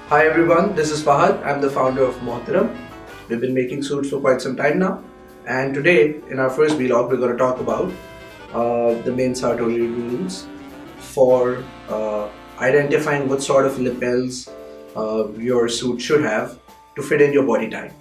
Hi everyone, this is Fahad. I'm the founder of Mohtaram. We've been making suits for quite some time now, and today in our first vlog we're going to talk about the main sartorial rules for identifying what sort of lapels your suit should have to fit in your body type.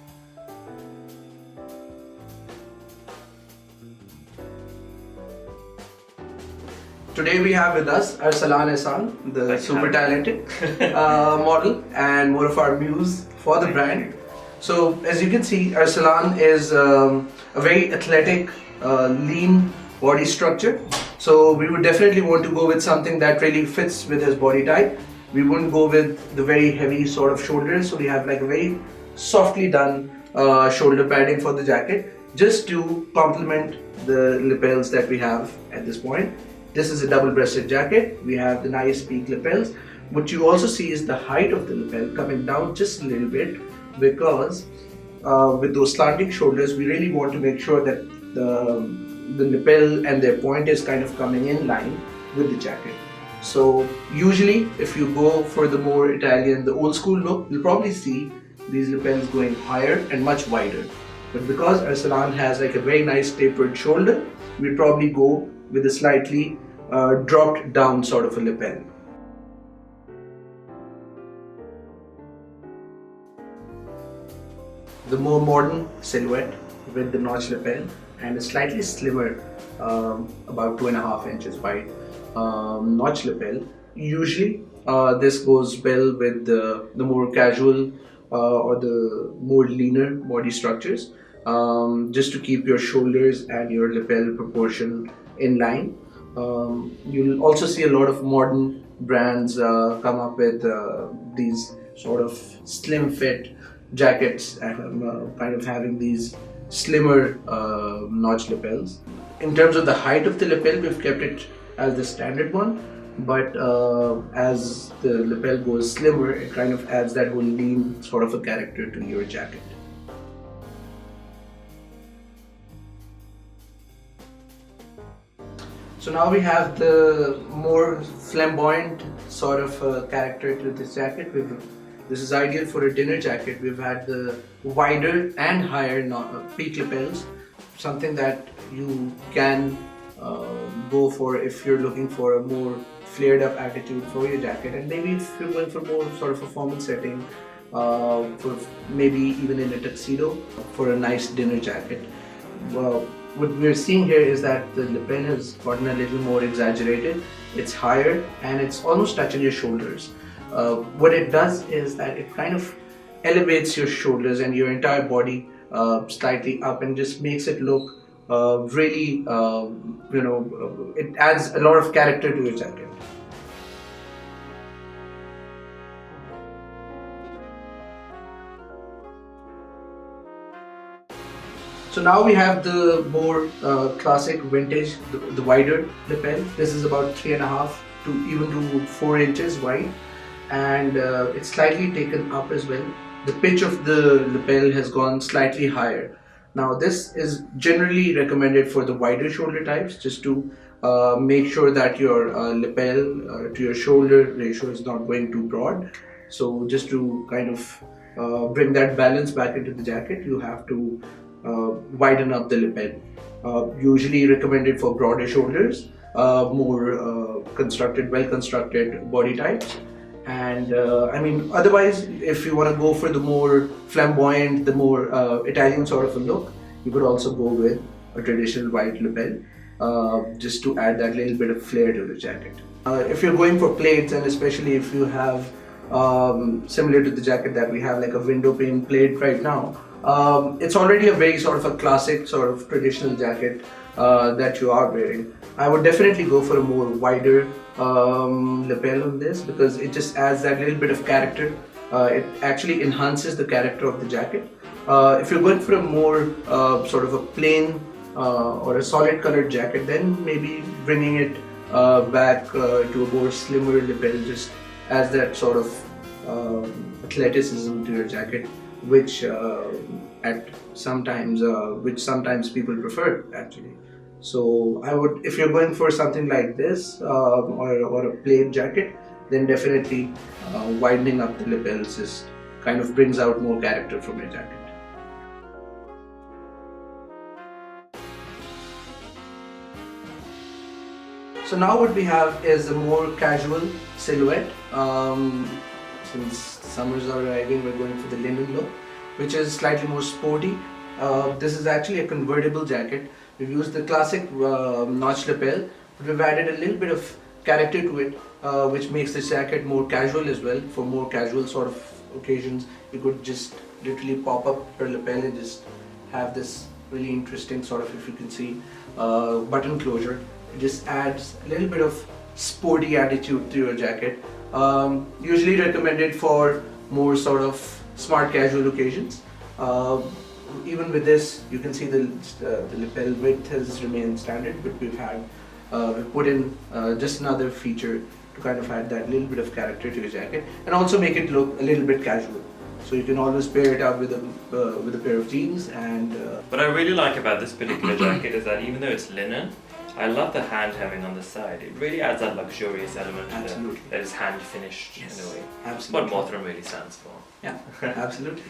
Today we have with us Arsalan Ehsan, the super talented model and more of our muse for the brand. So as you can see, Arsalan is a very athletic, lean body structure. So we would definitely want to go with something that really fits with his body type. We wouldn't go with the very heavy sort of shoulders. So we have like a very softly done shoulder padding for the jacket, just to complement the lapels that we have at this point. This is a double-breasted jacket. We have the nice peak lapels. What you also see is the height of the lapel coming down just a little bit, because with those slanting shoulders, we really want to make sure that the lapel and their point is kind of coming in line with the jacket. So usually if you go for the more Italian, the old school look, you'll probably see these lapels going higher and much wider. But because Arsalan has like a very nice tapered shoulder, we'll probably go with a slightly dropped down sort of a lapel. The more modern silhouette with the notch lapel and a slightly slimmer, about 2.5 inches wide notch lapel. Usually this goes well with the more casual or the more leaner body structures, just to keep your shoulders and your lapel proportion in line. You'll also see a lot of modern brands come up with these sort of slim fit jackets and kind of having these slimmer notch lapels. In terms of the height of the lapel, we've kept it as the standard one, but as the lapel goes slimmer, it kind of adds that whole lean sort of a character to your jacket. So now we have the more flamboyant sort of character to this jacket. This is ideal for a dinner jacket. We've had the wider and higher peak lapels, something that you can go for if you're looking for a more flared up attitude for your jacket, and maybe if you're going for more sort of a formal setting, for maybe even in a tuxedo for a nice dinner jacket. What we're seeing here is that the lapel has gotten a little more exaggerated. It's higher and it's almost touching your shoulders. What it does is that it kind of elevates your shoulders and your entire body slightly up, and just makes it look really, it adds a lot of character to your jacket. So now we have the more classic vintage, the wider lapel. This is about 3.5 to even to 4 inches wide, and it's slightly taken up as well. The pitch of the lapel has gone slightly higher. Now this is generally recommended for the wider shoulder types, just to make sure that your lapel to your shoulder ratio is not going too broad. So just to kind of bring that balance back into the jacket, you have to widen up the lapel. Usually recommended for broader shoulders, more well constructed body types. And I mean, otherwise, if you want to go for the more flamboyant, the more Italian sort of a look, you could also go with a traditional white lapel, just to add that little bit of flair to the jacket. If you're going for plates, and especially if you have similar to the jacket that we have, like a window pane plate right now, it's already a very sort of a classic sort of traditional jacket that you are wearing. I would definitely go for a more wider lapel on this, because it just adds that little bit of character. It actually enhances the character of the jacket. If you're going for a more sort of a plain or a solid colored jacket, then maybe bringing it back to a more slimmer lapel just adds that sort of athleticism to your jacket, which sometimes people prefer actually. So I would, if you're going for something like this or a plain jacket, then definitely widening up the lapels is kind of brings out more character from your jacket. So now what we have is a more casual silhouette. Since summers are arriving, we're going for the linen look, which is slightly more sporty. This is actually a convertible jacket. We've used the classic notch lapel, but we've added a little bit of character to it, which makes this jacket more casual as well. For more casual sort of occasions, you could just literally pop up your lapel and just have this really interesting sort of, if you can see, button closure. It just adds a little bit of sporty attitude to your jacket. Usually recommended for more sort of smart casual occasions. Even with this, you can see the lapel width has remained standard, but we've put in just another feature to kind of add that little bit of character to your jacket and also make it look a little bit casual. So you can always pair it up with a pair of jeans and. What I really like about this particular jacket is that even though it's linen, I love the hand hemming on the side. It really adds that luxurious element to that is hand finished in a way. Absolutely. What Mohtaram really stands for. Yeah, absolutely.